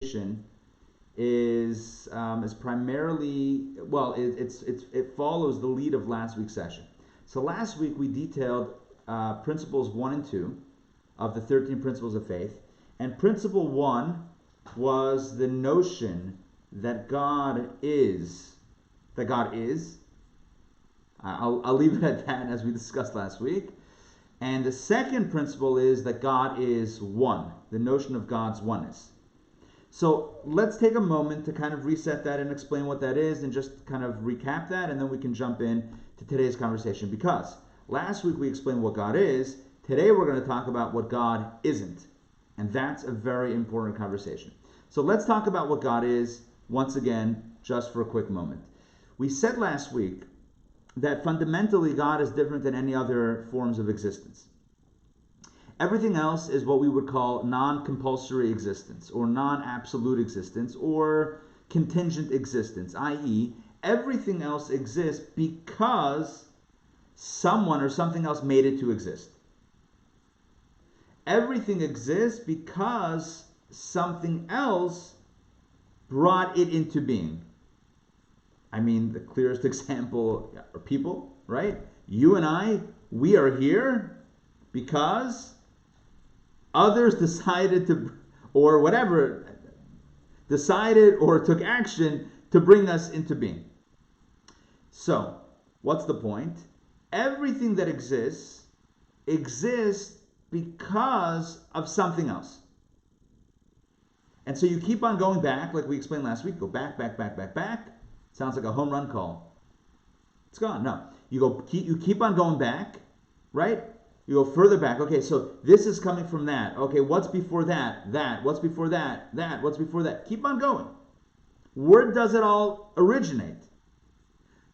is primarily, well, it follows the lead of last week's session. So last week we detailed principles 1 and 2 of the 13 principles of faith, and principle 1 was the notion that God is. I'll leave it at that as we discussed last week. And the second principle is that God is one, the notion of God's oneness. So let's take a moment to kind of reset that and explain what that is and just kind of recap that, and then we can jump in to today's conversation. Because last week we explained what God is. Today we're going to talk about what God isn't. And that's a very important conversation. So let's talk about what God is once again, just for a quick moment. We said last week that fundamentally God is different than any other forms of existence. Everything else is what we would call non-compulsory existence, or non-absolute existence, or contingent existence, i.e., everything else exists because someone or something else made it to exist. Everything exists because something else brought it into being. I mean, the clearest example are people, right? You and I, we are here because others decided to, or whatever, decided or took action to bring us into being. So, what's the point? Everything that exists because of something else. And so you keep on going back, like we explained last week, go back. Sounds like a home run call. It's gone. No. You keep on going back, right? You go further back. Okay, so this is coming from that. Okay, what's before that? That. What's before that? That. What's before that? Keep on going. Where does it all originate?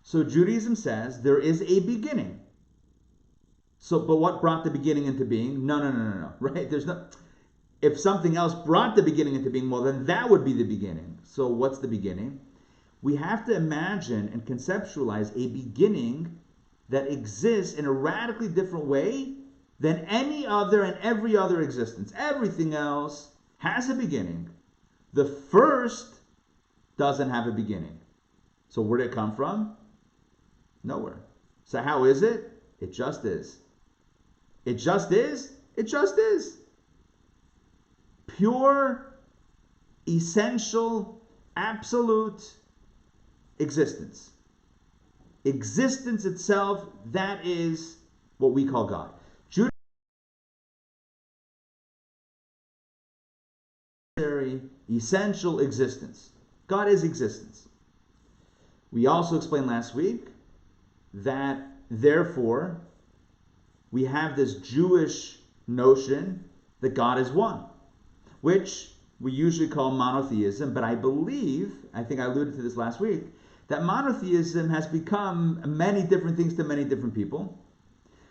So Judaism says there is a beginning. So, but what brought the beginning into being? No. Right? There's no. If something else brought the beginning into being, well, then that would be the beginning. So what's the beginning? We have to imagine and conceptualize a beginning that exists in a radically different way than any other and every other existence. Everything else has a beginning. The first doesn't have a beginning. So where did it come from? Nowhere. So how is it? It just is. It just is? It just is. Pure, essential, absolute existence. Existence itself, that is what we call God. Essential existence. God is existence. We also explained last week that therefore we have this Jewish notion that God is one, which we usually call monotheism, but I think I alluded to this last week, that monotheism has become many different things to many different people.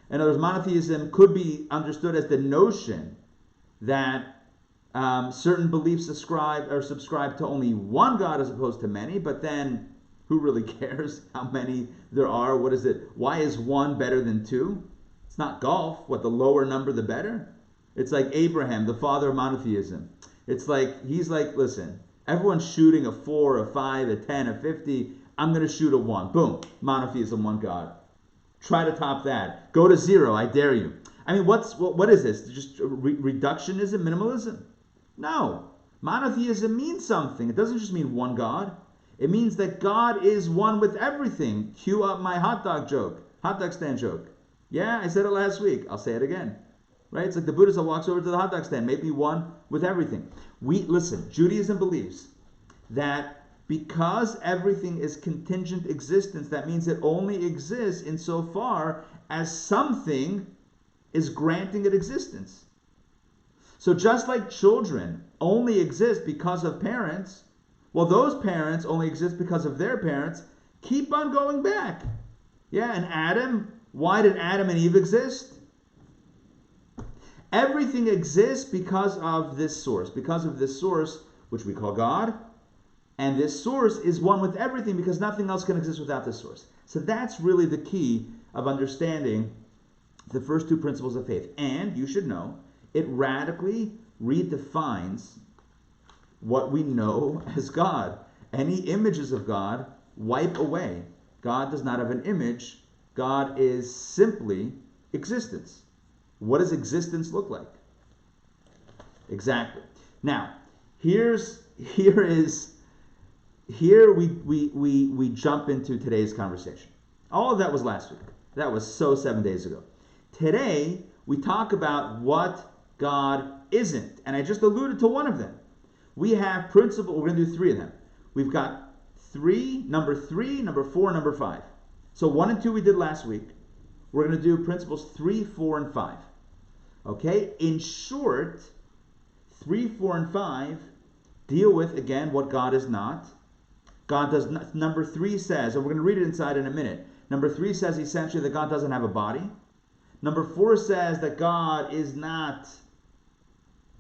In other words, monotheism could be understood as the notion that certain beliefs subscribe to only one God as opposed to many, but then who really cares how many there are? What is it? Why is one better than two? It's not golf. What, the lower number the better? It's like Abraham, the father of monotheism. It's like, he's like, listen, everyone's shooting a 4, a 5, a 10, a 50. I'm going to shoot a 1. Boom. Monotheism, one God. Try to top that. Go to 0. I dare you. I mean, what is this? Just reductionism, minimalism? No. Monotheism means something. It doesn't just mean one God. It means that God is one with everything. Cue up my hot dog stand joke. Yeah, I said it last week. I'll say it again. Right? It's like the Buddhist that walks over to the hot dog stand, make me one with everything. Listen, Judaism believes that because everything is contingent existence, that means it only exists insofar as something is granting it existence. So just like children only exist because of parents, well, those parents only exist because of their parents. Keep on going back. Yeah, and Adam, why did Adam and Eve exist? Everything exists because of this source, which we call God. And this source is one with everything because nothing else can exist without this source. So that's really the key of understanding the first two principles of faith. And you should know, it radically redefines what we know as God. Any images of God wipe away. God does not have an image. God is simply existence. What does existence look like? Exactly. Now, here we jump into today's conversation. All of that was last week. That was 7 days ago. Today, we talk about what God isn't. And I just alluded to one of them. We have principle, we're going to do 3 of them. We've got number 3, number 4, number 5. So 1 and 2 we did last week. We're going to do principles 3, 4, and 5. Okay? In short, 3, 4, and 5 deal with, again, what God is not. God does not. Number 3 says, and we're going to read it inside in a minute. Number 3 says essentially that God doesn't have a body. Number 4 says that God is not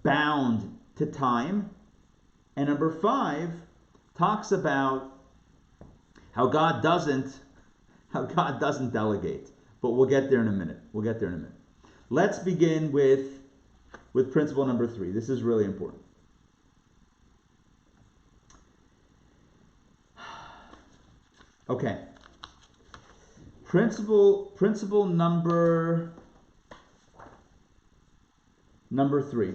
bound to time. And number 5 talks about how God doesn't delegate. But we'll get there in a minute. Let's begin with principle number 3. This is really important. Okay. Principle number 3.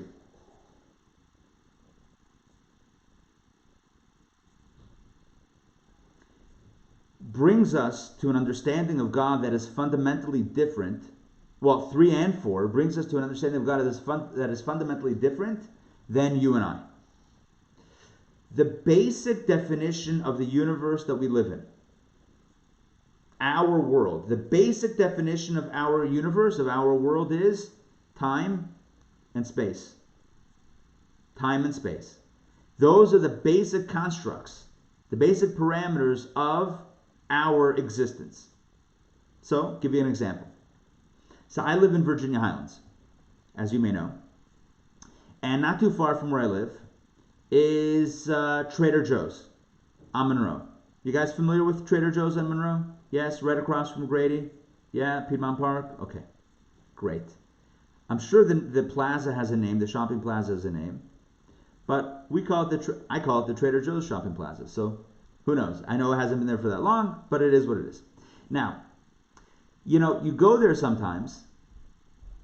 Brings us to an understanding of God that is fundamentally different. Well, 3 and 4 brings us to an understanding of God that is fundamentally different than you and I. The basic definition of the universe that we live in, our world, the basic definition of our universe, of our world, is time and space. Time and space. Those are the basic constructs, the basic parameters of our existence. So, give you an example. So I live in Virginia Highlands, as you may know. And not too far from where I live is Trader Joe's on Monroe. You guys familiar with Trader Joe's on Monroe? Yes, right across from Grady? Yeah, Piedmont Park? Okay, great. I'm sure the plaza has a name, the shopping plaza has a name. But I call it the Trader Joe's shopping plaza. So who knows? I know it hasn't been there for that long, but it is what it is. Now, you go there sometimes.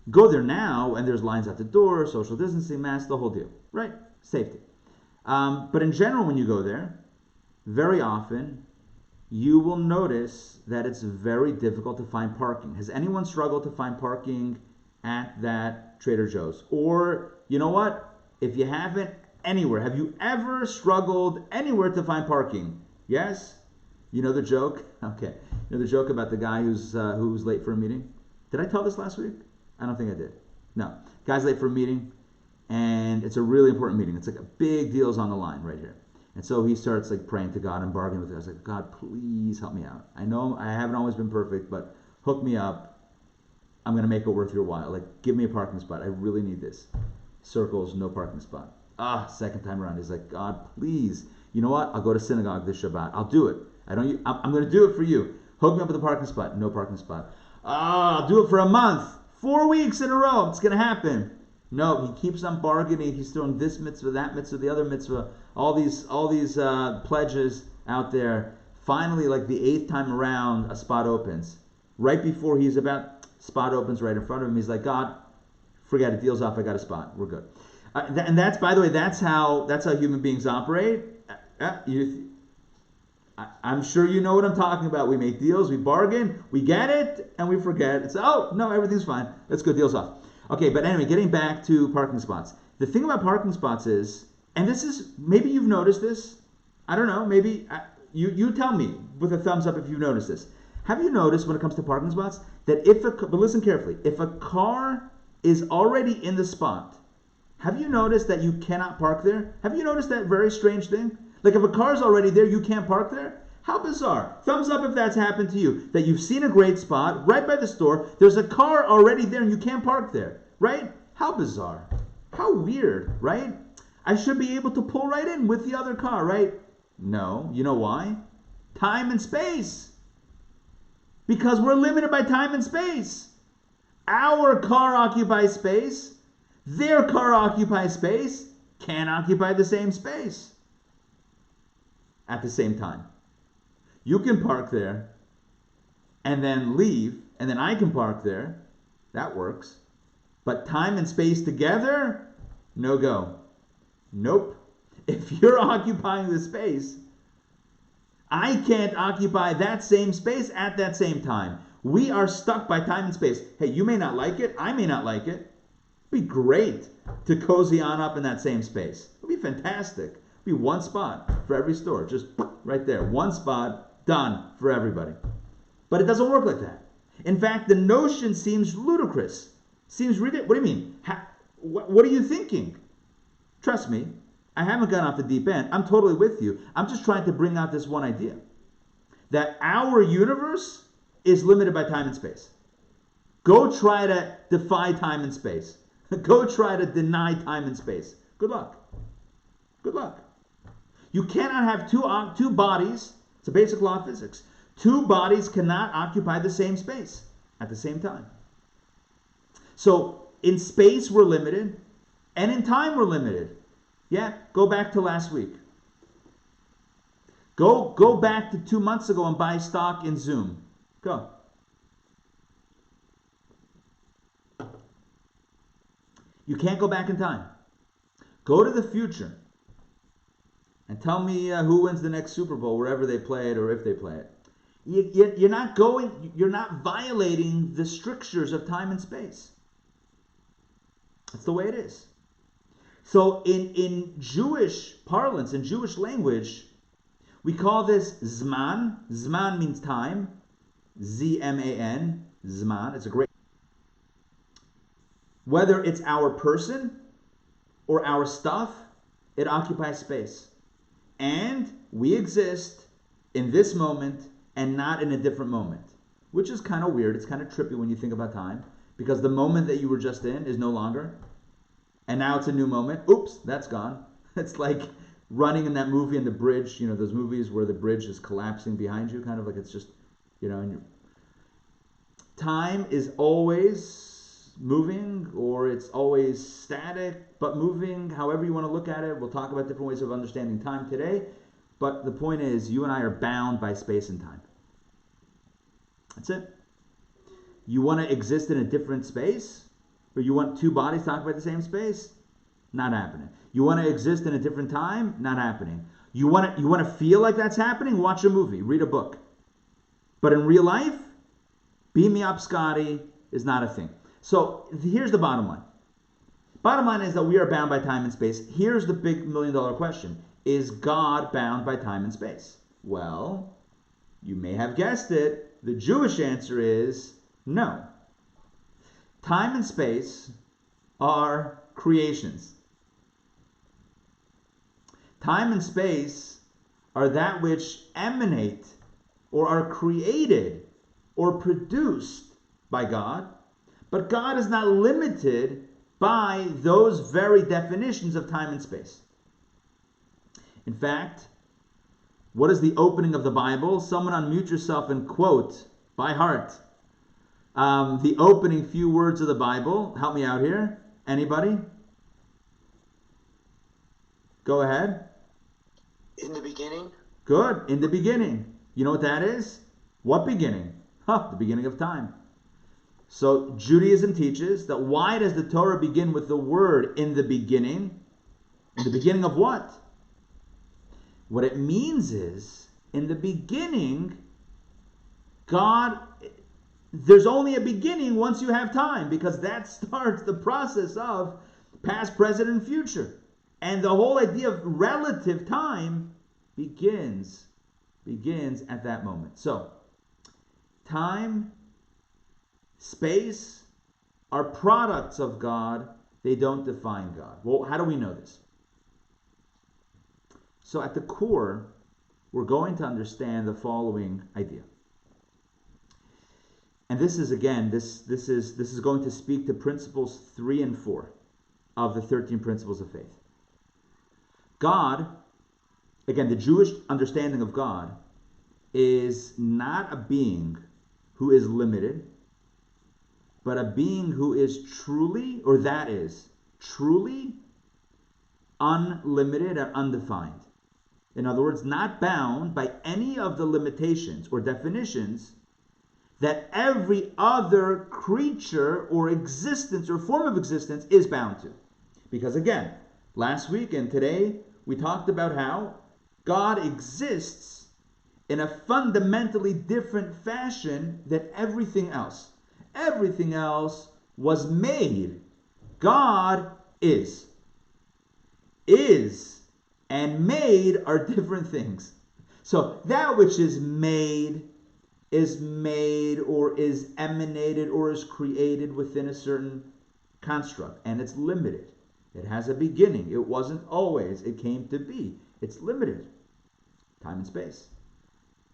Go there now, and there's lines at the door, social distancing, masks, the whole deal, right? Safety. But in general, when you go there, very often, you will notice that it's very difficult to find parking. Has anyone struggled to find parking at that Trader Joe's? Or, you know what? If you haven't, anywhere. Have you ever struggled anywhere to find parking? Yes? You know the joke? Okay. You know the joke about the guy who was late for a meeting? Did I tell this last week? I don't think I did. No. Guy's late for a meeting, and it's a really important meeting. It's like a big deal's on the line right here. And so he starts like praying to God and bargaining with God. I was like, God, please help me out. I know I haven't always been perfect, but hook me up. I'm going to make it worth your while. Like, give me a parking spot. I really need this. Circles, no parking spot. Second time around, he's like, God, please. You know what? I'll go to synagogue this Shabbat. I'll do it. I'm going to do it for you. Hook me up with a parking spot. No parking spot. I'll do it for a month. 4 weeks in a row. It's going to happen. No, he keeps on bargaining. He's throwing this mitzvah, that mitzvah, the other mitzvah, all these pledges out there. Finally, like the 8th time around, a spot opens. Right before he's about, spot opens right in front of him. He's like, God, forget it. Deal's off. I got a spot. We're good. And that's, by the way, that's how human beings operate. I'm sure you know what I'm talking about. We make deals, we bargain, we get it, and we forget. It's, oh, no, everything's fine. Let's go, deal's off. Okay, but anyway, getting back to parking spots. The thing about parking spots is, and this is, maybe you've noticed this. I don't know, maybe, you tell me with a thumbs up if you've noticed this. Have you noticed when it comes to parking spots that but listen carefully, if a car is already in the spot, have you noticed that you cannot park there? Have you noticed that very strange thing? Like if a car's already there, you can't park there? How bizarre. Thumbs up if that's happened to you. That you've seen a great spot right by the store. There's a car already there and you can't park there. Right? How bizarre. How weird, right? I should be able to pull right in with the other car, right? No. You know why? Time and space. Because we're limited by time and space. Our car occupies space. Their car occupies space. can't occupy the same space at the same time. You can park there and then leave, and then I can park there. That works. But time and space together, no go. Nope. If you're occupying the space, I can't occupy that same space at that same time. We are stuck by time and space. Hey, you may not like it. I may not like it. It'd be great to cozy on up in that same space. It'd be fantastic. It'd be one spot for every store. Just right there. One spot, done for everybody. But it doesn't work like that. In fact, the notion seems ludicrous. Seems ridiculous. What do you mean? What are you thinking? Trust me, I haven't gone off the deep end. I'm totally with you. I'm just trying to bring out this one idea. That our universe is limited by time and space. Go try to defy time and space. Go try to deny time and space. Good luck. Good luck. You cannot have two bodies. It's a basic law of physics. Two bodies cannot occupy the same space at the same time. So in space we're limited, and in time we're limited. Yeah, go back to last week. Go back to 2 months ago and buy stock in Zoom. Go. You can't go back in time. Go to the future and tell me who wins the next Super Bowl, wherever they play it or if they play it. You're not violating the strictures of time and space. That's the way it is. So in Jewish parlance, in Jewish language, we call this zman. Zman means time. Z-M-A-N, zman. It's a great... Whether it's our person or our stuff, it occupies space. And we exist in this moment and not in a different moment, which is kind of weird. It's kind of trippy when you think about time, because the moment that you were just in is no longer, and now it's a new moment. Oops, that's gone. It's like running in that movie in the bridge, those movies where the bridge is collapsing behind you, kind of like it's just, and time is always moving, or it's always static, but moving, however you want to look at it. We'll talk about different ways of understanding time today, but the point is, you and I are bound by space and time. That's it. You want to exist in a different space? Or you want two bodies to occupy the same space? Not happening. You want to exist in a different time? Not happening. You want to feel like that's happening? Watch a movie, read a book. But in real life, beam me up, Scotty, is not a thing. So here's the bottom line. Bottom line is that we are bound by time and space. Here's the big $1 million question. Is God bound by time and space? Well, you may have guessed it. The Jewish answer is no. Time and space are creations. Time and space are that which emanate or are created or produced by God, but God is not limited by those very definitions of time and space. In fact, what is the opening of the Bible? Someone unmute yourself and quote by heart the opening few words of the Bible. Help me out here. Anybody? Go ahead. In the beginning. Good. In the beginning. You know what that is? What beginning? The beginning of time. So Judaism teaches that why does the Torah begin with the word in the beginning? In the beginning of what? What it means is, in the beginning, God... There's only a beginning once you have time, because that starts the process of past, present, and future. And the whole idea of relative time begins at that moment. So, time, space are products of God. They don't define God. Well, how do we know this? So at the core, we're going to understand the following idea. And this is, again, this is going to speak to principles 3 and 4 of the 13 principles of faith. God, again, the Jewish understanding of God is not a being who is limited, but a being who is truly, or that is, truly unlimited and undefined. In other words, not bound by any of the limitations or definitions that every other creature or existence or form of existence is bound to. Because again, last week and today, we talked about how God exists in a fundamentally different fashion than everything else. Everything else was made. God is. Is and made are different things. So that which is made or is emanated or is created within a certain construct, and it's limited. It has a beginning. It wasn't always. It came to be. It's limited. Time and space.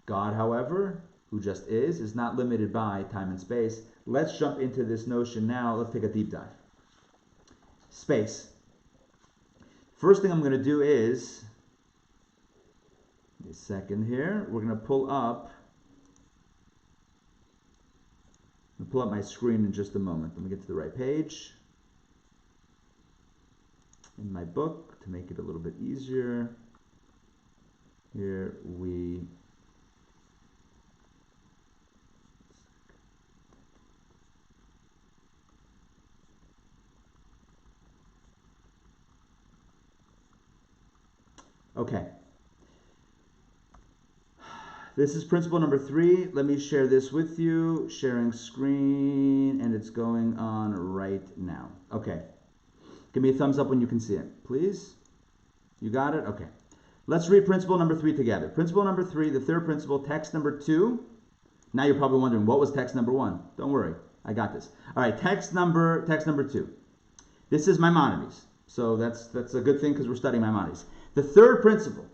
God, however, who just is not limited by time and space. Let's jump into this notion now. Let's take a deep dive. Space. First thing I'm going to do is, a second here, we're going to pull up my screen in just a moment. Let me get to the right page in my book to make it a little bit easier. Here we Okay. This is principle number 3. Let me share this with you. Sharing screen, and it's going on right now. Okay. Give me a thumbs up when you can see it, please. You got it? Okay. Let's read principle number 3 together. Principle number 3, the third principle, text number 2. Now you're probably wondering, what was text number 1? Don't worry. I got this. All right, text number 2. This is Maimonides. So that's a good thing because we're studying Maimonides. The third principle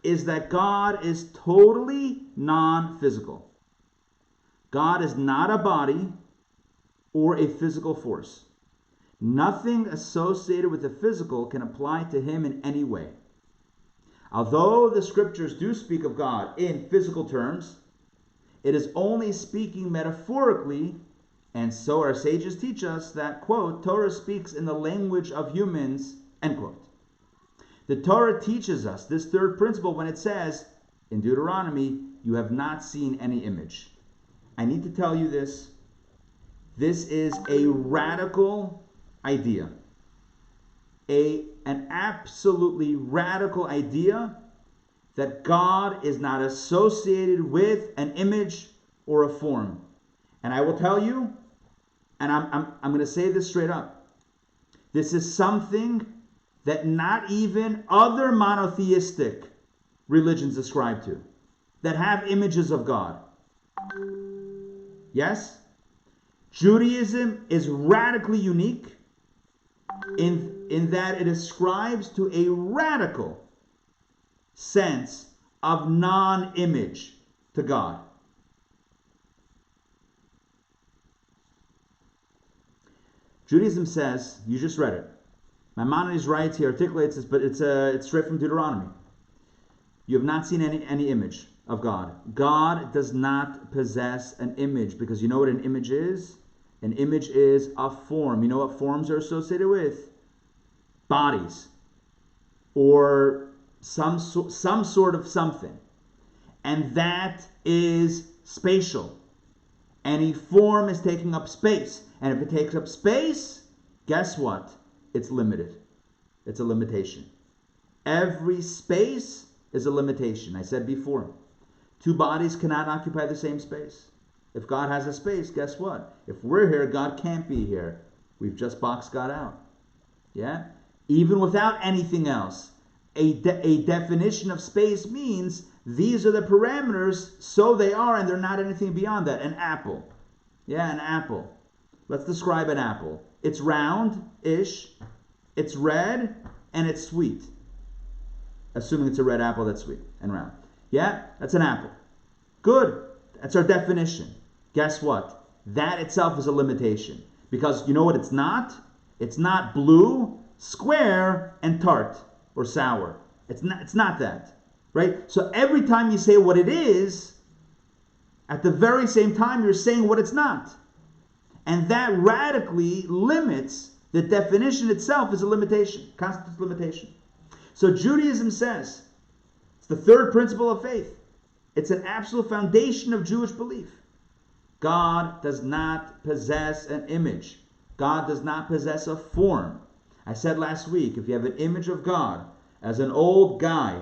is that God is totally non-physical. God is not a body or a physical force. Nothing associated with the physical can apply to him in any way. Although the scriptures do speak of God in physical terms, it is only speaking metaphorically, and so our sages teach us that, quote, Torah speaks in the language of humans, end quote. The Torah teaches us this third principle when it says, in Deuteronomy, you have not seen any image. I need to tell you this. This is a radical idea. An absolutely radical idea that God is not associated with an image or a form. And I will tell you, and I'm going to say this straight up, this is something that not even other monotheistic religions ascribe to, that have images of God. Yes? Judaism is radically unique in that it ascribes to a radical sense of non-image to God. Judaism says, you just read it, Maimonides writes, he articulates this, but it's straight from Deuteronomy. You have not seen any image of God. God does not possess an image, because you know what an image is? An image is a form. You know what forms are associated with? Bodies. Or some sort of something. And that is spatial. Any form is taking up space. And if it takes up space, guess what? It's limited. It's a limitation. Every space is a limitation. I said before, 2 bodies cannot occupy the same space. If God has a space, guess what? If we're here, God can't be here. We've just boxed God out. Yeah? Even without anything else, a definition of space means these are the parameters, so they are, and they're not anything beyond that. An apple. Yeah, an apple. Let's describe an apple. It's round-ish, it's red, and it's sweet. Assuming it's a red apple that's sweet and round. Yeah, that's an apple. Good. That's our definition. Guess what? That itself is a limitation. Because you know what it's not? It's not blue, square, and tart or sour. It's not that. Right? So every time you say what it is, at the very same time you're saying what it's not. And that radically limits the definition itself as a limitation, constitutes limitation. So Judaism says, it's the third principle of faith. It's an absolute foundation of Jewish belief. God does not possess an image. God does not possess a form. I said last week, if you have an image of God as an old guy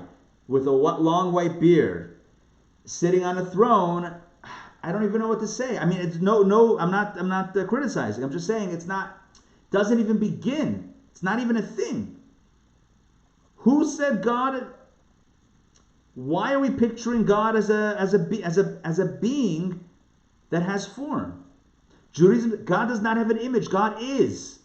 with a long white beard sitting on a throne, I don't even know what to say. I mean, it's no. I'm not criticizing. I'm just saying doesn't even begin. It's not even a thing. Who said God? Why are we picturing God as a being that has form? Judaism, God does not have an image. God is.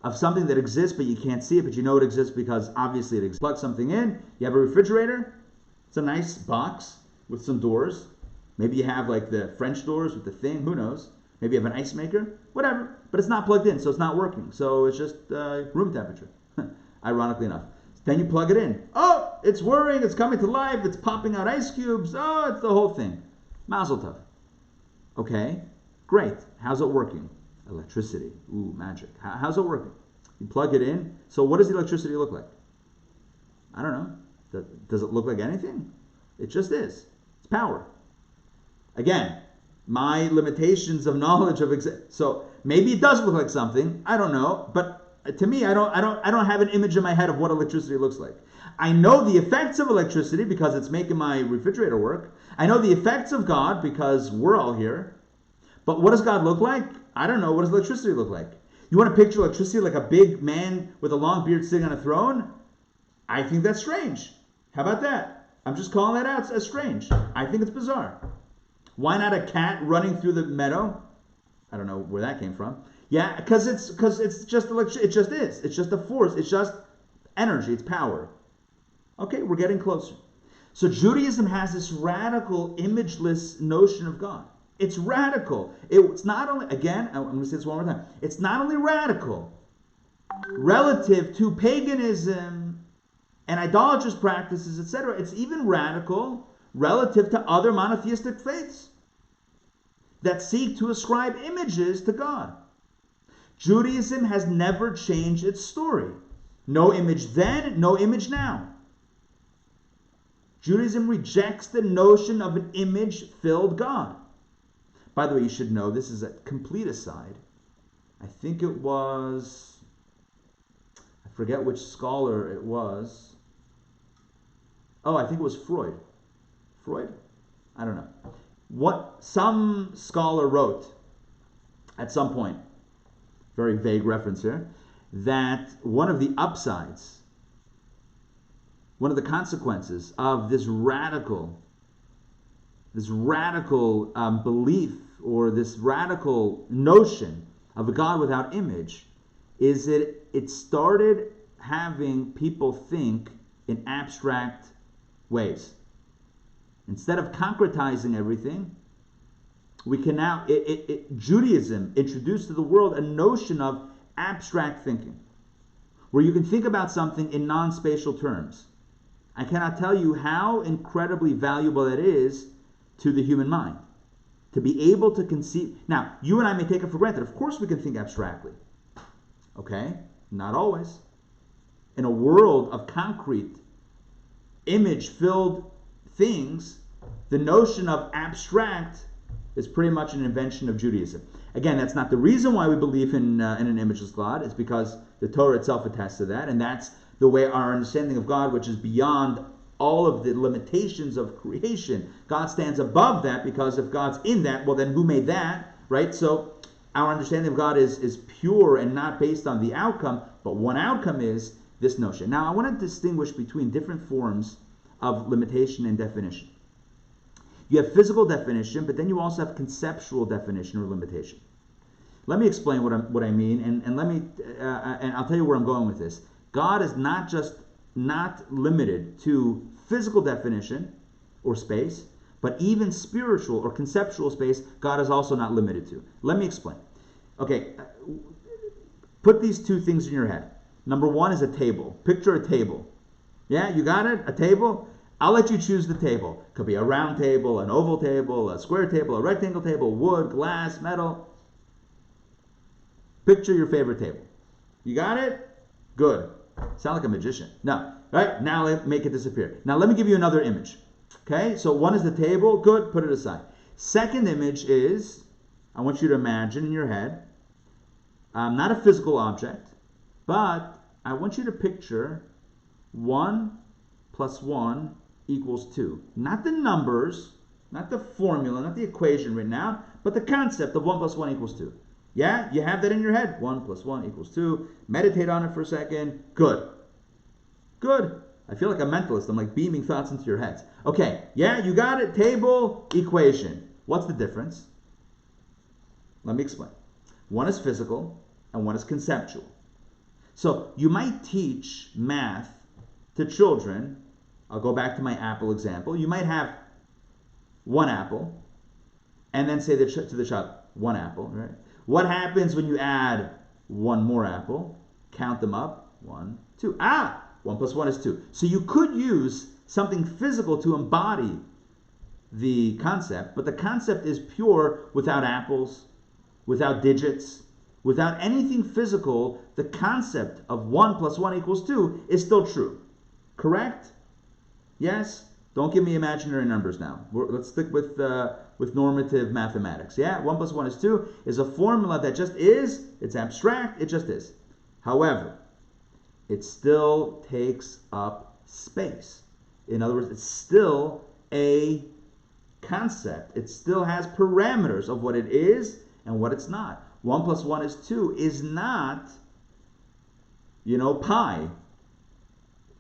Of something that exists, but you can't see it, but you know it exists because obviously it exists. Plug something in. You have a refrigerator. It's a nice box with some doors. Maybe you have like the French doors with the thing. Who knows? Maybe you have an ice maker. Whatever. But it's not plugged in, so it's not working. So it's just room temperature. Ironically enough. Then you plug it in. Oh, it's whirring. It's coming to life. It's popping out ice cubes. Oh, it's the whole thing. Mazel tov. Okay, great. How's it working? Electricity. Ooh, magic. How's it working? You plug it in. So what does the electricity look like? I don't know. Does it look like anything? It just is. It's power. Again, my limitations of knowledge of so maybe it does look like something. I don't know, but to me, I don't have an image in my head of what electricity looks like. I know the effects of electricity because it's making my refrigerator work. I know the effects of God because we're all here. But what does God look like? I don't know. What does electricity look like? You want to picture electricity like a big man with a long beard sitting on a throne? I think that's strange. How about that? I'm just calling that out as strange. I think it's bizarre. Why not a cat running through the meadow? I don't know where that came from. Yeah, because it's just electricity. It just is. It's just a force. It's just energy. It's power. Okay, we're getting closer. So Judaism has this radical, imageless notion of God. It's radical. It's not only, again, I'm going to say this one more time. It's not only radical relative to paganism and idolatrous practices, etc. It's even radical relative to other monotheistic faiths that seek to ascribe images to God. Judaism has never changed its story. No image then, no image now. Judaism rejects the notion of an image-filled God. By the way, you should know, this is a complete aside. I think it was, I forget which scholar it was. Oh, I think it was Freud. Freud? I don't know. What some scholar wrote at some point, very vague reference here, that one of the upsides, one of the consequences of this radical belief or this radical notion of a God without image is that it started having people think in abstract ways. Instead of concretizing everything, we can now, Judaism introduced to the world a notion of abstract thinking, where you can think about something in non-spatial terms. I cannot tell you how incredibly valuable that is to the human mind, to be able to conceive. Now, you and I may take it for granted. Of course we can think abstractly. Okay? Not always. In a world of concrete, image-filled things, the notion of abstract is pretty much an invention of Judaism. Again, that's not the reason why we believe in an imageless God. It's because the Torah itself attests to that, and that's the way our understanding of God, which is beyond all of the limitations of creation. God stands above that, because if God's in that, well then who made that, right? So our understanding of God is pure and not based on the outcome, but one outcome is this notion. Now I want to distinguish between different forms of limitation and definition. You have physical definition, but then you also have conceptual definition or limitation. Let me explain what I mean, and I'll tell you where I'm going with this. God is not limited to physical definition or space, but even spiritual or conceptual space, God is also not limited to. Let me explain. Okay, put these two things in your head. Number one is a table. Picture a table. Yeah, you got it? A table? I'll let you choose the table. Could be a round table, an oval table, a square table, a rectangle table, wood, glass, metal. Picture your favorite table. You got it? Good. Sound like a magician. No. Right? Now make it disappear. Now let me give you another image. Okay? So one is the table. Good. Put it aside. Second image is, I want you to imagine in your head, not a physical object, but I want you to picture 1 plus 1 equals 2. Not the numbers, not the formula, not the equation written out, but the concept of 1 plus 1 equals 2. Yeah? You have that in your head? 1 plus 1 equals 2. Meditate on it for a second. Good. Good. I feel like a mentalist. I'm like beaming thoughts into your heads. Okay. Yeah, you got it. Table, equation. What's the difference? Let me explain. One is physical and one is conceptual. So you might teach math to children. I'll go back to my apple example. You might have one apple and then say to the child, one apple, right? What happens when you add one more apple? Count them up. 1, 2. 1 plus 1 is 2. So you could use something physical to embody the concept, but the concept is pure without apples, without digits, without anything physical. The concept of 1 plus 1 equals 2 is still true. Correct? Yes? Don't give me imaginary numbers now. Let's stick with normative mathematics. Yeah? 1 plus 1 is 2 is a formula that just is. It's abstract. It just is. However, it still takes up space. In other words, it's still a concept. It still has parameters of what it is and what it's not. 1 plus 1 is 2 is not, pi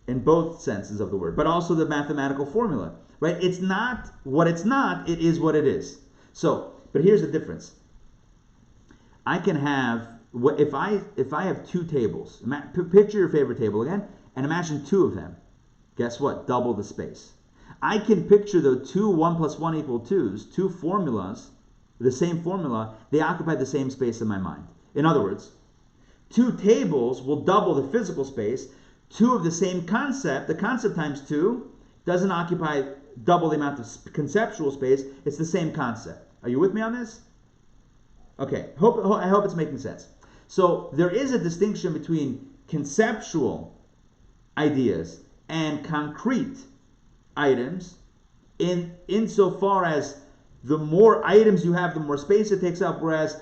in both senses of the word, but also the mathematical formula, right? It's not what it's not, it is what it is. So, but here's the difference. I can have, if I have two tables, picture your favorite table again, and imagine two of them. Guess what? Double the space. I can picture the two 1 plus 1 equal 2s, two formulas, the same formula, they occupy the same space in my mind. In other words, two tables will double the physical space. Two of the same concept, the concept times 2, doesn't occupy double the amount of conceptual space. It's the same concept. Are you with me on this? Okay, I hope it's making sense. So there is a distinction between conceptual ideas and concrete items insofar as the more items you have, the more space it takes up, whereas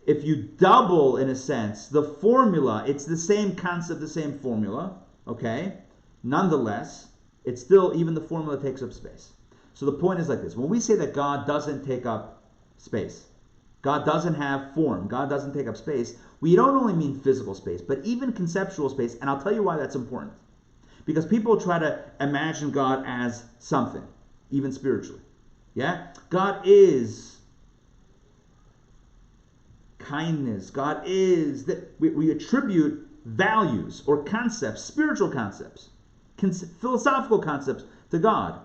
if you double, in a sense, the formula, it's the same concept, the same formula, okay? Nonetheless, it's still, even the formula takes up space. So the point is like this. When we say that God doesn't take up space, God doesn't have form, God doesn't take up space, we don't only mean physical space, but even conceptual space, and I'll tell you why that's important. Because people try to imagine God as something, even spiritually. Yeah? God is kindness. God is that we attribute values or concepts, spiritual concepts, philosophical concepts to God.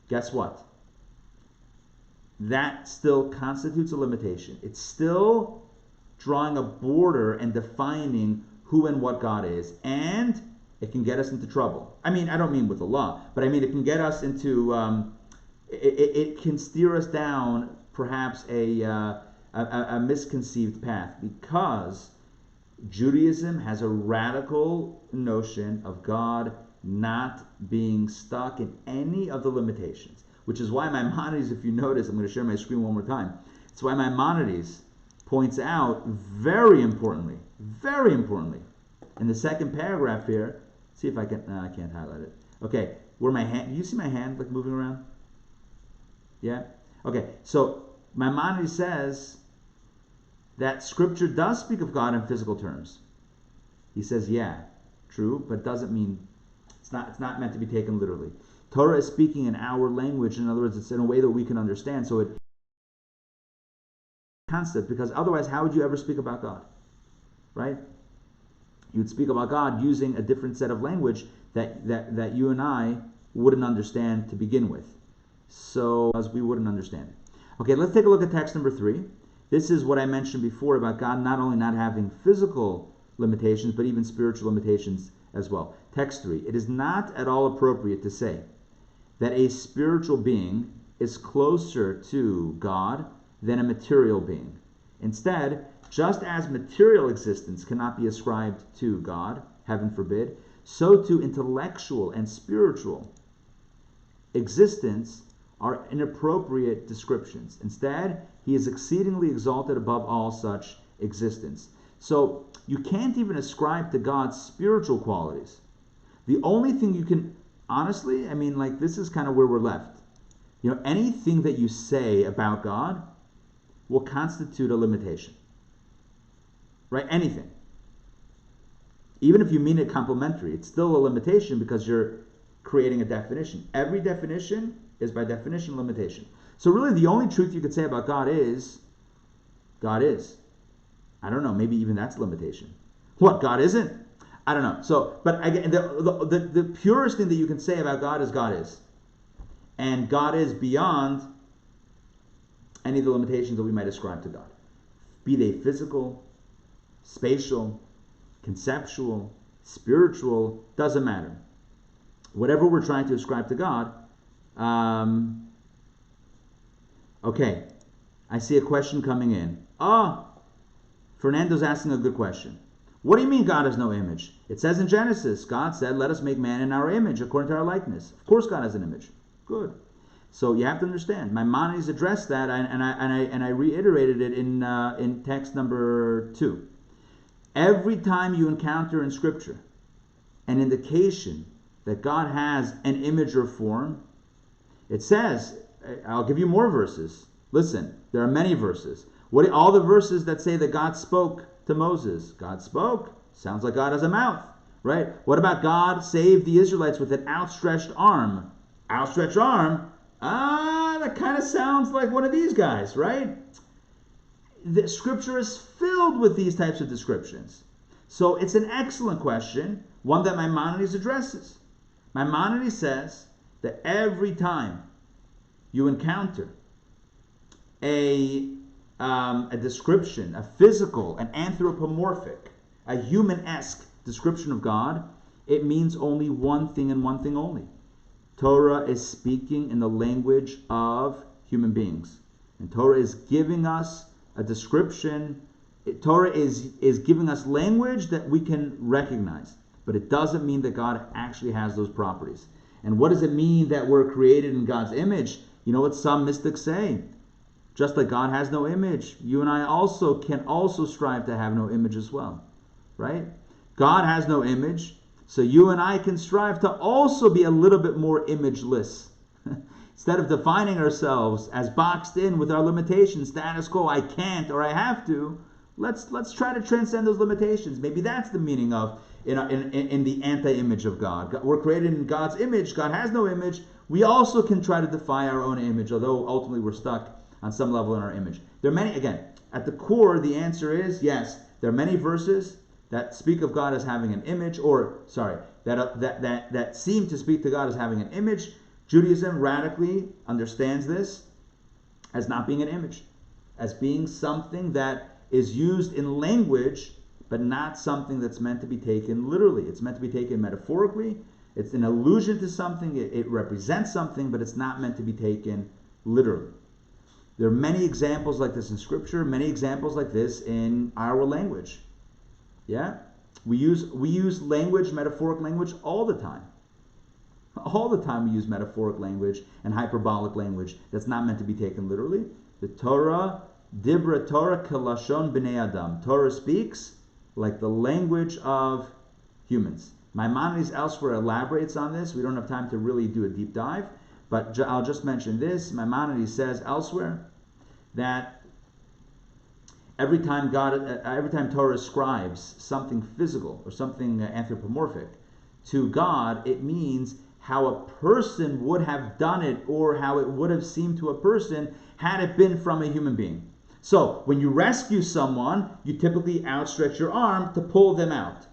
Guess what? That still constitutes a limitation. It's still drawing a border and defining who and what God is, and it can get us into trouble. I mean, I don't mean with the law, but I mean it can get us into it can steer us down perhaps a misconceived path, because Judaism has a radical notion of God not being stuck in any of the limitations, which is why Maimonides, if you notice, I'm going to share my screen one more time. It's why Maimonides points out very importantly, in the second paragraph here, see if I can, I can't highlight it. Okay, where my hand, do you see my hand like moving around? Yeah? Okay, so Maimonides says that Scripture does speak of God in physical terms. He says, yeah, true, but doesn't mean, it's not meant to be taken literally. Torah is speaking in our language. In other words, it's in a way that we can understand. So it concept, because otherwise, how would you ever speak about God? Right? You'd speak about God using a different set of language that you and I wouldn't understand to begin with. So, as we wouldn't understand. Okay, let's take a look at text number 3. This is what I mentioned before about God not only not having physical limitations, but even spiritual limitations as well. Text 3. It is not at all appropriate to say that a spiritual being is closer to God than a material being. Instead, just as material existence cannot be ascribed to God, heaven forbid, so too intellectual and spiritual existence are inappropriate descriptions. Instead, he is exceedingly exalted above all such existence. So you can't even ascribe to God spiritual qualities. The only thing you can, honestly, this is kind of where we're left. Anything that you say about God will constitute a limitation. Right? Anything. Even if you mean it complimentary, it's still a limitation because you're creating a definition. Every definition is by definition limitation. So really the only truth you could say about God is, God is. I don't know, maybe even that's limitation. What, God isn't? I don't know. So, but again, the purest thing that you can say about God is God is. And God is beyond any of the limitations that we might ascribe to God. Be they physical, spatial, conceptual, spiritual, doesn't matter. Whatever we're trying to ascribe to God. Okay, I see a question coming in. Fernando's asking a good question. What do you mean God has no image? It says in Genesis, God said, let us make man in our image, according to our likeness. Of course God has an image. Good. So you have to understand. Maimonides addressed that, and I reiterated it in text number 2. Every time you encounter in Scripture an indication that God has an image or form, it says, I'll give you more verses. Listen, there are many verses. All the verses that say that God spoke to Moses? God spoke. Sounds like God has a mouth, right? What about God saved the Israelites with an outstretched arm? Outstretched arm? That kind of sounds like one of these guys, right? The Scripture is filled with these types of descriptions. So it's an excellent question, one that Maimonides addresses. Maimonides says that every time you encounter a description, a physical, an anthropomorphic, a human-esque description of God, it means only one thing and one thing only. Torah is speaking in the language of human beings. And Torah is giving us a description. Torah is giving us language that we can recognize. But it doesn't mean that God actually has those properties. And what does it mean that we're created in God's image? You know what some mystics say? Just like God has no image, you and I can also strive to have no image as well. Right? God has no image, so you and I can strive to also be a little bit more imageless. Instead of defining ourselves as boxed in with our limitations, status quo, I can't or I have to, let's try to transcend those limitations. Maybe that's the meaning of in the anti-image of God. We're created in God's image. God has no image. We also can try to defy our own image, although ultimately we're stuck on some level in our image. There are many, again, at the core, the answer is yes. There are many verses that speak of God as having an image, that seem to speak to God as having an image. Judaism radically understands this as not being an image, as being something that is used in language, but not something that's meant to be taken literally. It's meant to be taken metaphorically. It's an allusion to something. It represents something, but it's not meant to be taken literally. There are many examples like this in Scripture, many examples like this in our language. Yeah? We use language, metaphoric language, all the time. All the time we use metaphoric language and hyperbolic language that's not meant to be taken literally. The Torah, Dibra Torah Kalashon B'nei Adam. Torah speaks like the language of humans. Maimonides elsewhere elaborates on this. We don't have time to really do a deep dive, but I'll just mention this. Maimonides says elsewhere that every time Torah ascribes something physical or something anthropomorphic to God, it means how a person would have done it or how it would have seemed to a person had it been from a human being. So when you rescue someone, you typically outstretch your arm to pull them out.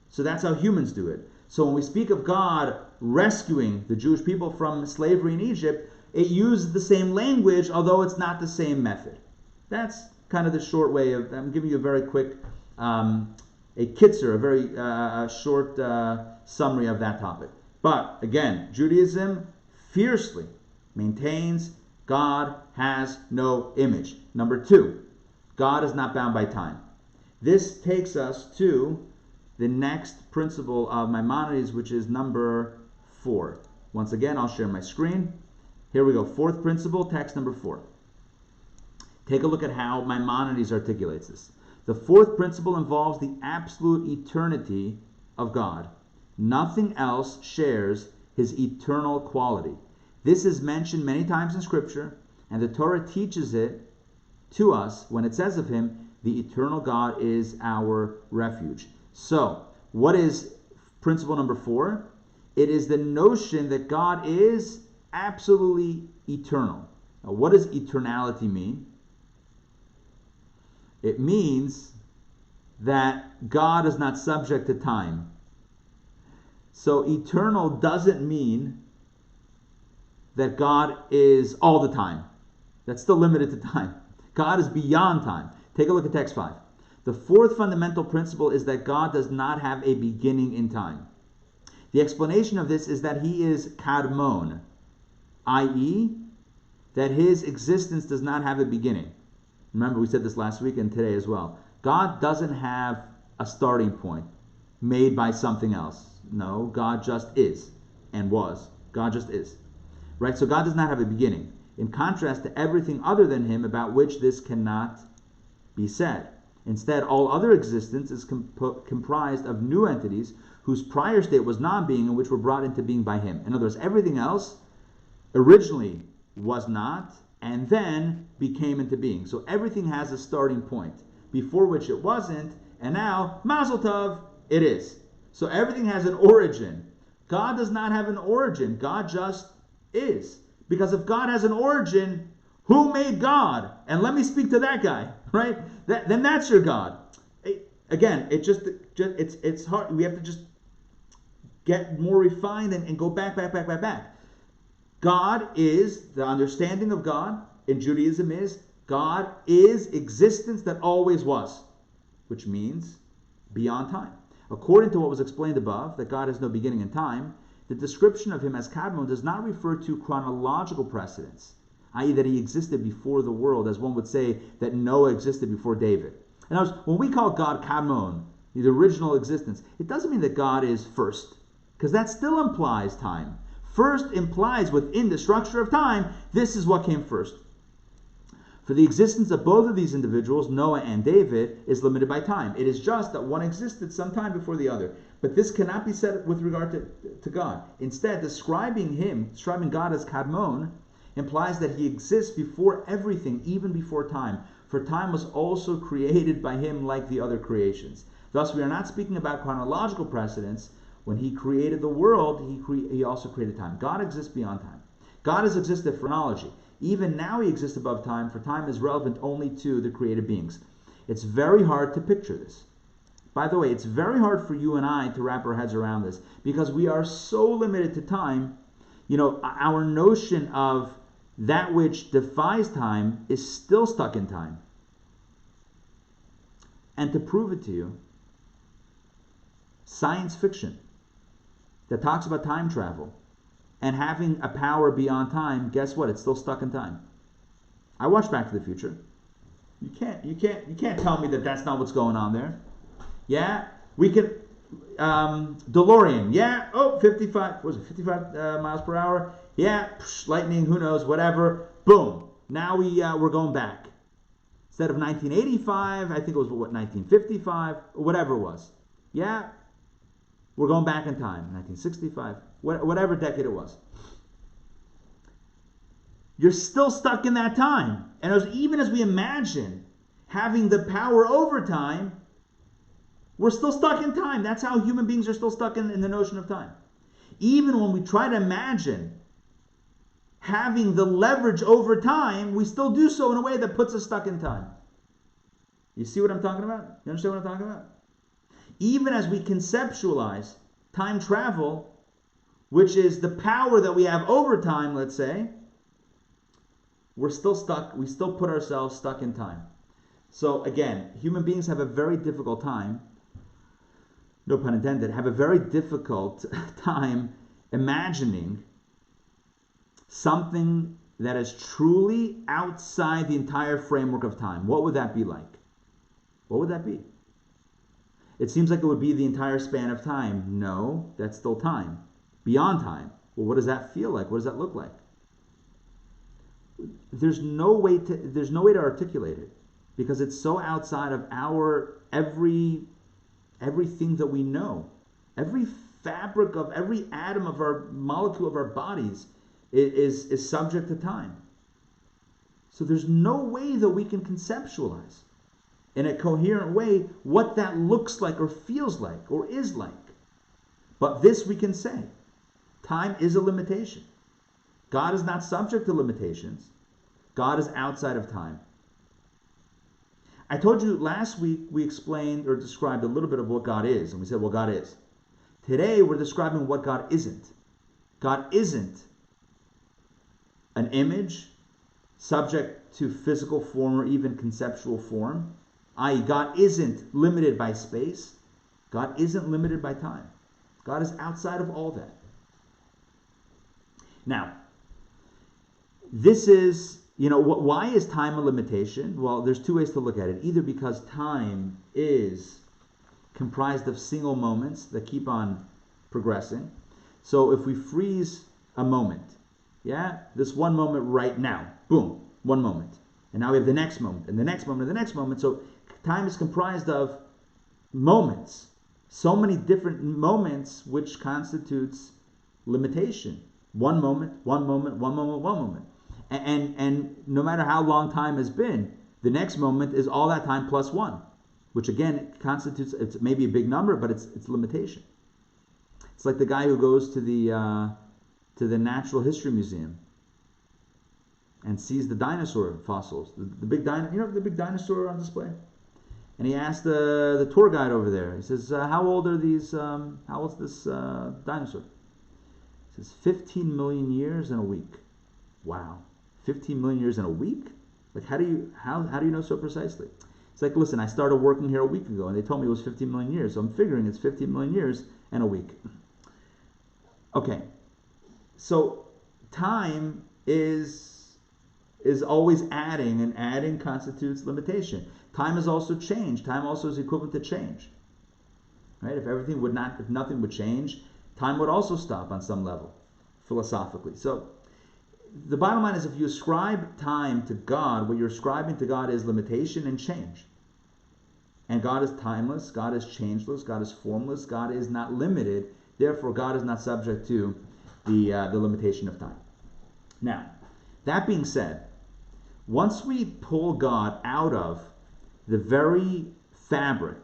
So that's how humans do it. So when we speak of God rescuing the Jewish people from slavery in Egypt, it uses the same language, although it's not the same method. That's kind of the short way of, I'm giving you a very quick, a kitzer, a very short summary of that topic. But again, Judaism fiercely maintains God has no image. Number 2, God is not bound by time. This takes us to the next principle of Maimonides, which is number 4. Once again, I'll share my screen. Here we go. Fourth principle, text number 4. Take a look at how Maimonides articulates this. The fourth principle involves the absolute eternity of God. Nothing else shares his eternal quality. This is mentioned many times in Scripture, and the Torah teaches it to us when it says of him, the eternal God is our refuge. So, what is principle number 4? It is the notion that God is absolutely eternal. Now, what does eternality mean? It means that God is not subject to time. So eternal doesn't mean that God is all the time. That's still limited to time. God is beyond time. Take a look at text 5. The fourth fundamental principle is that God does not have a beginning in time. The explanation of this is that he is kadmon, i.e., that his existence does not have a beginning. Remember, we said this last week and today as well. God doesn't have a starting point made by something else. No, God just is and was. God just is. Right? So God does not have a beginning, in contrast to everything other than him about which this cannot be said. Instead, all other existence is comprised of new entities whose prior state was non-being and which were brought into being by him. In other words, everything else originally was not and then became into being. So everything has a starting point before which it wasn't, and now, Mazel Tov, it is. So everything has an origin. God does not have an origin. God just is. Because if God has an origin, who made God? And let me speak to that guy, right? Then that's your God. Again, it's hard. We have to just get more refined and go back. God is, the understanding of God in Judaism is, God is existence that always was, which means beyond time. According to what was explained above, that God has no beginning in time, the description of him as kadmon does not refer to chronological precedence, i.e. that he existed before the world, as one would say that Noah existed before David. In other words, when we call God kadmon, the original existence, it doesn't mean that God is first, because that still implies time. First implies within the structure of time, this is what came first. For the existence of both of these individuals, Noah and David, is limited by time. It is just that one existed some time before the other. But this cannot be said with regard to God. Instead, describing God as kadmon, implies that he exists before everything, even before time. For time was also created by him like the other creations. Thus, we are not speaking about chronological precedence. When he created the world, he also created time. God exists beyond time. God has existed for chronology. Even now he exists above time, for time is relevant only to the created beings. It's very hard to picture this. By the way, it's very hard for you and I to wrap our heads around this, because we are so limited to time. You know, our notion of that which defies time is still stuck in time. And to prove it to you, science fiction that talks about time travel and having a power beyond time, guess what? It's still stuck in time. I watched Back to the Future. You can't tell me that that's not what's going on there. Yeah, we could DeLorean. Yeah, 55 miles per hour. Yeah, lightning, who knows, whatever. Boom. Now we're going back. Instead of 1985, I think it was 1955, or whatever it was. Yeah, we're going back in time. 1965, whatever decade it was. You're still stuck in that time. And even as we imagine having the power over time, we're still stuck in time. That's how human beings are still stuck in the notion of time. Even when we try to imagine having the leverage over time, we still do so in a way that puts us stuck in time. You see what I'm talking about? You understand what I'm talking about? Even as we conceptualize time travel, which is the power that we have over time, let's say, we're still stuck. We still put ourselves stuck in time. So again, human beings have a very difficult time, no pun intended, have a very difficult time imagining something that is truly outside the entire framework of time, what would that be like? What would that be? It seems like it would be the entire span of time. No, that's still time. Beyond time. Well, what does that feel like? What does that look like? There's no way to articulate it, because it's so outside of our everything that we know. Every fabric of every atom of our molecule of our bodies is subject to time. So there's no way that we can conceptualize in a coherent way what that looks like or feels like or is like. But this we can say. Time is a limitation. God is not subject to limitations. God is outside of time. I told you last week we explained or described a little bit of what God is, and we said, well, God is. Today we're describing what God isn't. God isn't an image subject to physical form or even conceptual form, i.e., God isn't limited by space. God isn't limited by time. God is outside of all that. Now, this is, why is time a limitation? Well, there's two ways to look at it. Either because time is comprised of single moments that keep on progressing. So if we freeze a moment, this one moment right now, boom, one moment. And now we have the next moment, and the next moment, and the next moment. So time is comprised of moments. So many different moments, which constitutes limitation. One moment, one moment, one moment, one moment. And no matter how long time has been, the next moment is all that time plus one, which again constitutes, it's maybe a big number, but it's limitation. It's like the guy who goes to the Natural History Museum and sees the dinosaur fossils, the big the big dinosaur on display. And he asked the tour guide over there. He says, "How old are these? How old's this dinosaur?" He says, 15 million years and a week. Wow, 15 million years in a week? Like, how do you know so precisely? It's like, listen, I started working here a week ago, and they told me it was 15 million years, so I'm figuring it's 15 million years and a week. Okay, so time is always adding, and adding constitutes limitation. Time is also change. Time also is equivalent to change. Right? If nothing would change, time would also stop on some level, philosophically. So the bottom line is, if you ascribe time to God, what you're ascribing to God is limitation and change. And God is timeless, God is changeless, God is formless, God is not limited. Therefore, God is not subject to the limitation of time. Now, that being said, once we pull God out of the very fabric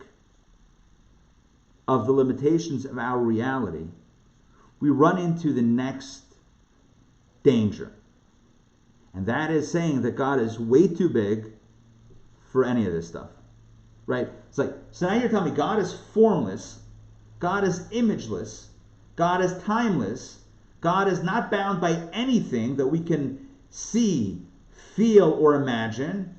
of the limitations of our reality, we run into the next danger. And that is saying that God is way too big for any of this stuff. Right? It's like, so now you're telling me God is formless, God is imageless, God is timeless, God is not bound by anything that we can see, feel, or imagine.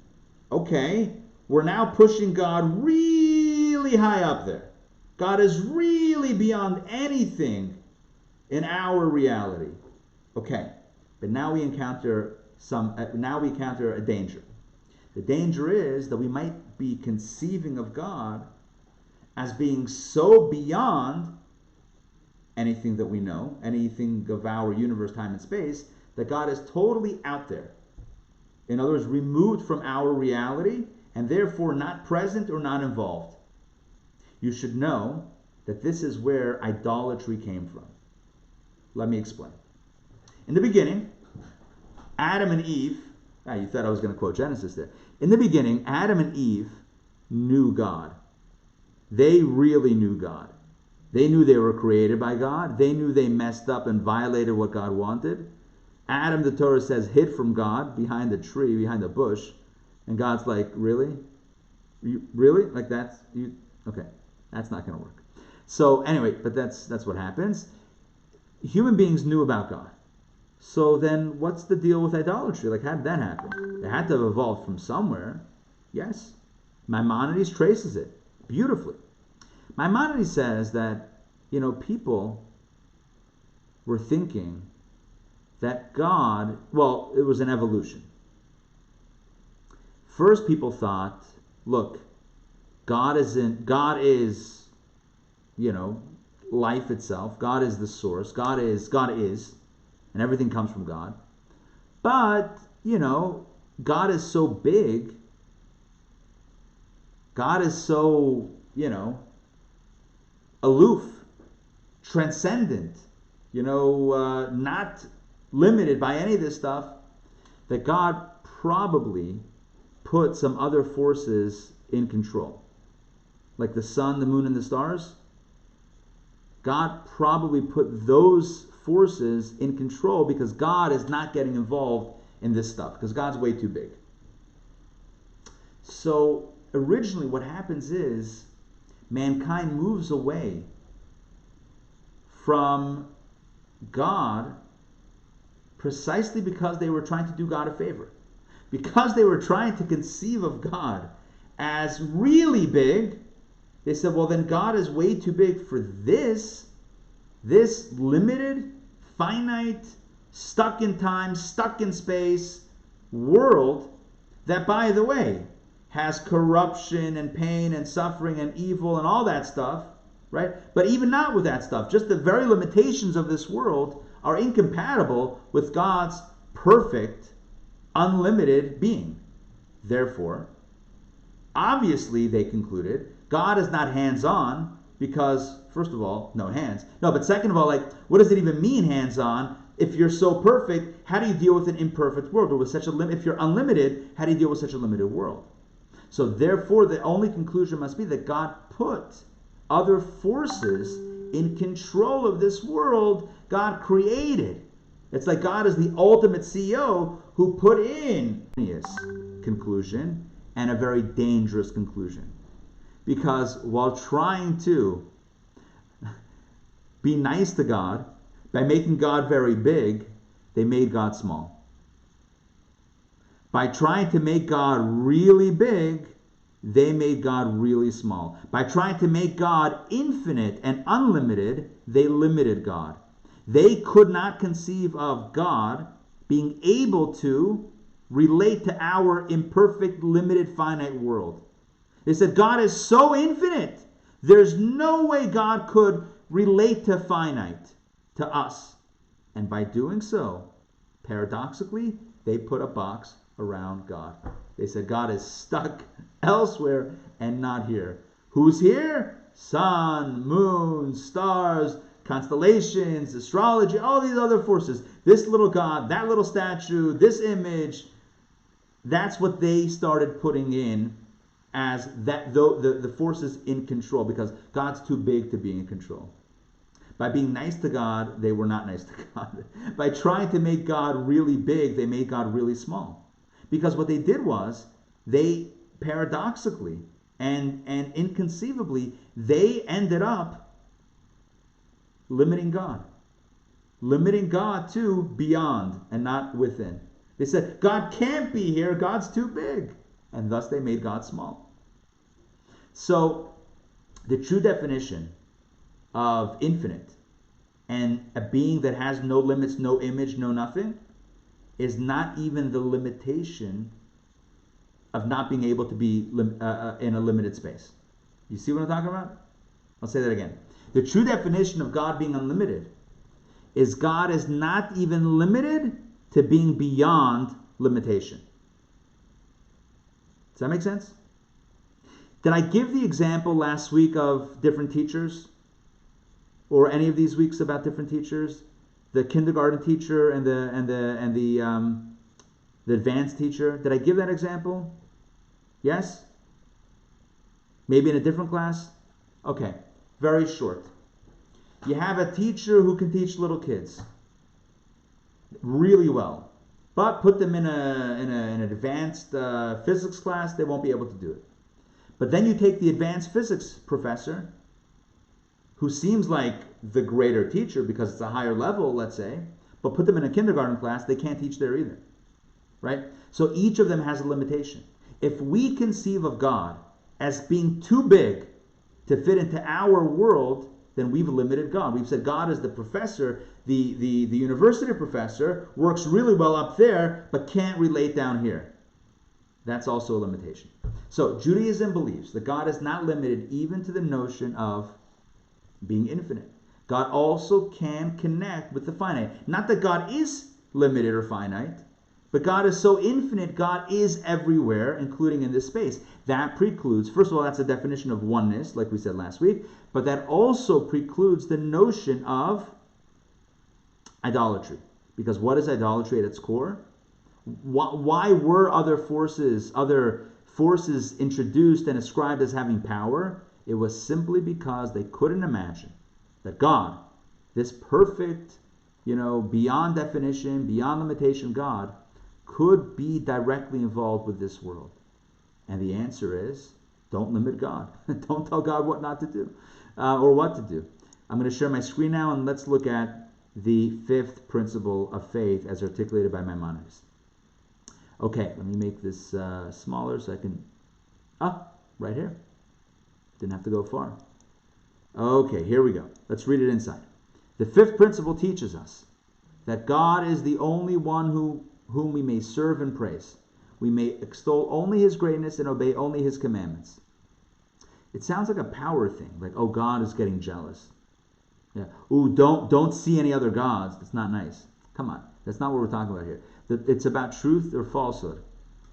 Okay, we're now pushing God really high up there. God is really beyond anything in our reality. Okay, but now we encounter a danger. The danger is that we might be conceiving of God as being so beyond anything that we know, anything of our universe, time, and space, that God is totally out there. In other words, removed from our reality, and therefore not present or not involved. You should know that this is where idolatry came from. Let me explain. In the beginning, Adam and Eve, you thought I was going to quote Genesis there. In the beginning, Adam and Eve knew God. They really knew God. They knew they were created by God. They knew they messed up and violated what God wanted. Adam, the Torah says, hid from God behind the tree, behind the bush. And God's like, really? Really? Like that's, okay, that's not going to work. So anyway, but that's what happens. Human beings knew about God. So then what's the deal with idolatry? Like, how did that happen? It had to have evolved from somewhere. Yes. Maimonides traces it beautifully. Maimonides says that, people were thinking that God, well, it was an evolution. First, people thought, look, God is, life itself. God is the source. God is, and everything comes from God. But, God is so big. God is so, aloof, transcendent, not limited by any of this stuff, that God probably put some other forces in control. Like the sun, the moon, and the stars. God probably put those forces in control because God is not getting involved in this stuff, because God's way too big. So originally what happens is mankind moves away from God precisely because they were trying to do God a favor. Because they were trying to conceive of God as really big, they said, well, then God is way too big for this limited, finite, stuck in time, stuck in space world that, by the way, has corruption and pain and suffering and evil and all that stuff, right? But even not with that stuff, just the very limitations of this world are incompatible with God's perfect, unlimited being. Therefore, obviously, they concluded, God is not hands-on because, first of all, no hands. No, but second of all, what does it even mean hands-on? If you're so perfect, how do you deal with an imperfect world? Or with such a if you're unlimited, how do you deal with such a limited world? So therefore, the only conclusion must be that God put other forces in control of this world God created. It's like God is the ultimate CEO who put in a conclusion and a very dangerous conclusion. Because while trying to be nice to God, by making God very big, they made God small. By trying to make God really big, they made God really small. By trying to make God infinite and unlimited, they limited God. They could not conceive of God being able to relate to our imperfect, limited, finite world. They said, God is so infinite, there's no way God could relate to finite, to us. And by doing so, paradoxically, they put a box around God. They said, God is stuck elsewhere and not here. Who's here? Sun, moon, stars, constellations, astrology, all these other forces. This little God, that little statue, this image. That's what they started putting in as that the forces in control, because God's too big to be in control. By being nice to God, they were not nice to God. By trying to make God really big, they made God really small. Because what they did was, they paradoxically and inconceivably, they ended up limiting God. Limiting God to beyond and not within. They said, God can't be here, God's too big. And thus they made God small. So, the true definition of infinite and a being that has no limits, no image, no nothing, is not even the limitation of not being able to be in a limited space. You see what I'm talking about? I'll say that again. The true definition of God being unlimited is God is not even limited to being beyond limitation. Does that make sense? Did I give the example last week of different teachers? Or any of these weeks about different teachers? The kindergarten teacher and the advanced teacher. Did I give that example? Yes? Maybe in a different class? Okay, very short. You have a teacher who can teach little kids really well, but put them in an advanced physics class, they won't be able to do it. But then you take the advanced physics professor, who seems like the greater teacher because it's a higher level, let's say, but put them in a kindergarten class, they can't teach there either. Right? So each of them has a limitation. If we conceive of God as being too big to fit into our world, then we've limited God. We've said God is the professor, the university professor, works really well up there, but can't relate down here. That's also a limitation. So Judaism believes that God is not limited even to the notion of being infinite. God also can connect with the finite. Not that God is limited or finite, but God is so infinite, God is everywhere, including in this space. That precludes, first of all, that's a definition of oneness, like we said last week, but that also precludes the notion of idolatry. Because what is idolatry at its core? Why were other forces introduced and ascribed as having power? It was simply because they couldn't imagine that God, this perfect, beyond definition, beyond limitation God, could be directly involved with this world. And the answer is, don't limit God. Don't tell God what not to do, or what to do. I'm going to share my screen now, and let's look at the fifth principle of faith as articulated by Maimonides. Okay, let me make this smaller so I can... right here. Didn't have to go far. Okay, here we go. Let's read it inside. The fifth principle teaches us that God is the only one whom we may serve and praise. We may extol only his greatness and obey only his commandments. It sounds like a power thing, like, oh, God is getting jealous. Yeah. Ooh, don't see any other gods. That's not nice. Come on. That's not what we're talking about here. It's about truth or falsehood.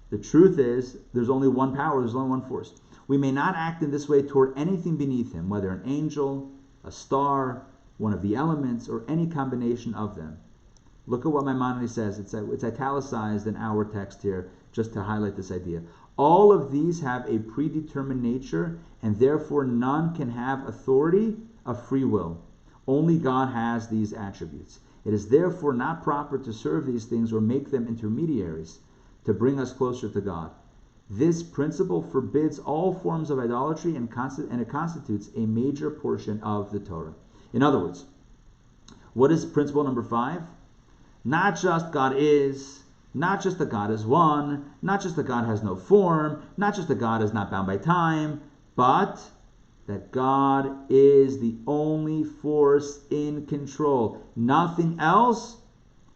The truth is, there's only one power, there's only one force. We may not act in this way toward anything beneath him, whether an angel, a star, one of the elements, or any combination of them. Look at what Maimonides says. It's italicized in our text here, just to highlight this idea. All of these have a predetermined nature, and therefore none can have authority of free will. Only God has these attributes. It is therefore not proper to serve these things or make them intermediaries to bring us closer to God. This principle forbids all forms of idolatry and it constitutes a major portion of the Torah. In other words, what is principle number 5? Not just God is, not just that God is one, not just that God has no form, not just that God is not bound by time, but that God is the only force in control. Nothing else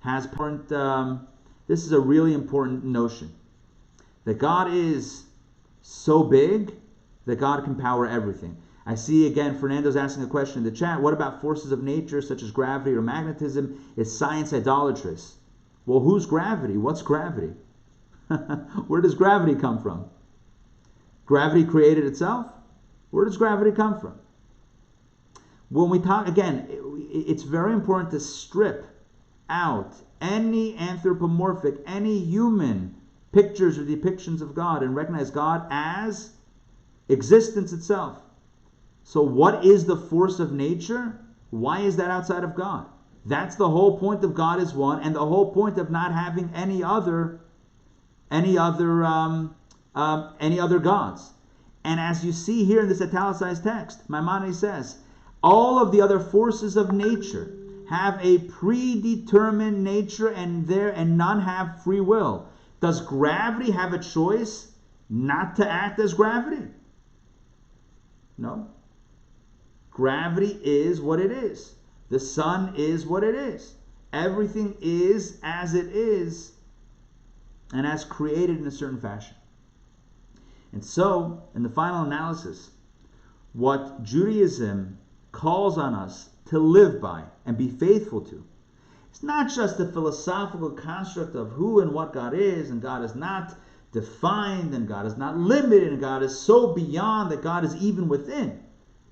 has power. This is a really important notion. That God is so big that God can power everything. I see again Fernando's asking a question in the chat. What about forces of nature such as gravity or magnetism? Is science idolatrous? Well, who's gravity? What's gravity? Where does gravity come from? Gravity created itself? Where does gravity come from? When we talk, again, it's very important to strip out any anthropomorphic, any human pictures or depictions of God and recognize God as existence itself. So what is the force of nature? Why is that outside of God? That's the whole point of God is one, and the whole point of not having any other gods. And as you see here in this italicized text, Maimonides says, all of the other forces of nature have a predetermined nature and none have free will. Does gravity have a choice not to act as gravity? No. Gravity is what it is. The sun is what it is. Everything is as it is and as created in a certain fashion. And so, in the final analysis, what Judaism calls on us to live by and be faithful to, it's not just a philosophical construct of who and what God is, and God is not defined, and God is not limited, and God is so beyond that God is even within.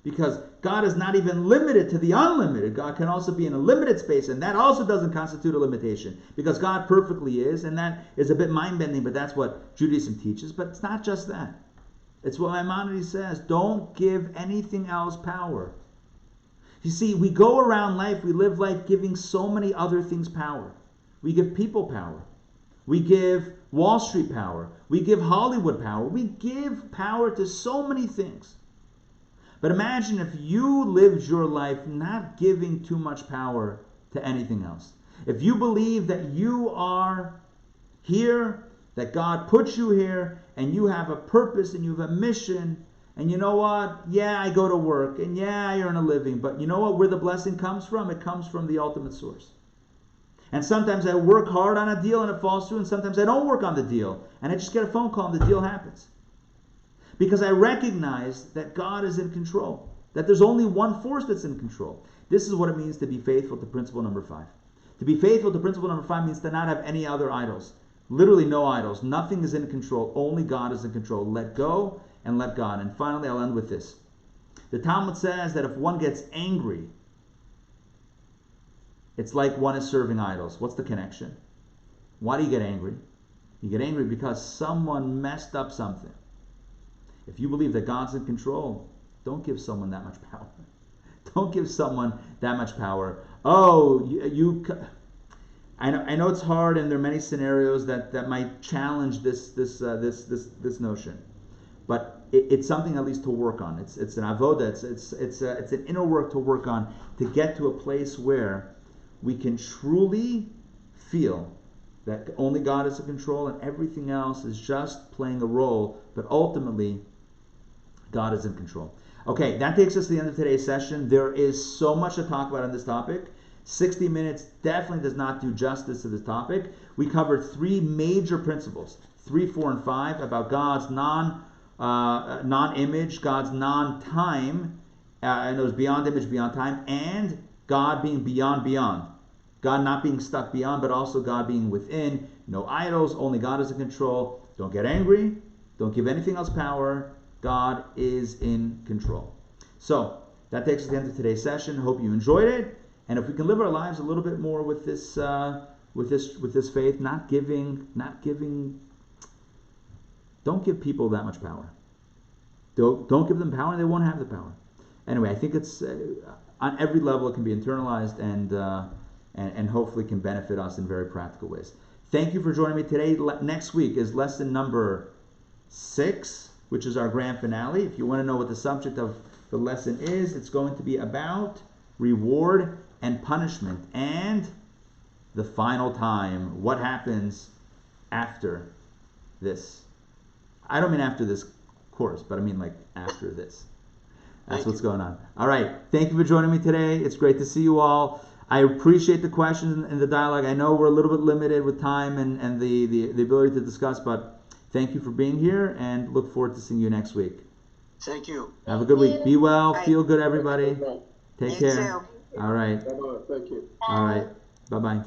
Because God is not even limited to the unlimited. God can also be in a limited space, and that also doesn't constitute a limitation, because God perfectly is, and that is a bit mind-bending, but that's what Judaism teaches. But it's not just that. It's what Maimonides says. Don't give anything else power. You see, we go around life, we live life giving so many other things power. We give people power. We give Wall Street power. We give Hollywood power. We give power to so many things. But imagine if you lived your life not giving too much power to anything else. If you believe that you are here, that God put you here, and you have a purpose and you have a mission, And you know what? Yeah, I go to work, and yeah, I earn a living. But you know what? Where the blessing comes from? It comes from the ultimate source. And sometimes I work hard on a deal and it falls through, and sometimes I don't work on the deal, and I just get a phone call and the deal happens. Because I recognize that God is in control, that there's only one force that's in control. This is what it means to be faithful to principle number 5. To be faithful to principle number 5 means to not have any other idols. Literally no idols. Nothing is in control. Only God is in control. Let go and let God. And finally, I'll end with this. The Talmud says that if one gets angry, it's like one is serving idols. What's the connection? Why do you get angry? You get angry because someone messed up something. If you believe that God's in control, don't give someone that much power. Don't give someone that much power. Oh, I know it's hard, and there are many scenarios that might challenge this notion, but it's something at least to work on. It's an avoda. It's an inner work to work on to get to a place where we can truly feel that only God is in control and everything else is just playing a role, but ultimately God is in control. Okay, that takes us to the end of today's session. There is so much to talk about on this topic. 60 minutes definitely does not do justice to this topic. We covered 3 major principles, 3, 4, and 5, about God's non-image, God's non-time, and it was beyond image, beyond time, and God being beyond. God not being stuck beyond, but also God being within. No idols, only God is in control. Don't get angry. Don't give anything else power. God is in control. So that takes us to the end of today's session. Hope you enjoyed it. And if we can live our lives a little bit more with this faith, not giving, don't give people that much power. Don't give them power, and they won't have the power. Anyway, I think it's on every level it can be internalized and hopefully can benefit us in very practical ways. Thank you for joining me today. Next week is lesson number 6, which is our grand finale. If you want to know what the subject of the lesson is, it's going to be about reward and punishment and the final time. What happens after this? I don't mean after this course, but I mean like after this. That's what's going on. All right. Thank you for joining me today. It's great to see you all. I appreciate the questions and the dialogue. I know we're a little bit limited with time and the ability to discuss, but thank you for being here, and look forward to seeing you next week. Thank you. Have a good week. Be well. Feel good, everybody. Take care. Too. All right. Bye-bye. Thank you. All right. Bye-bye.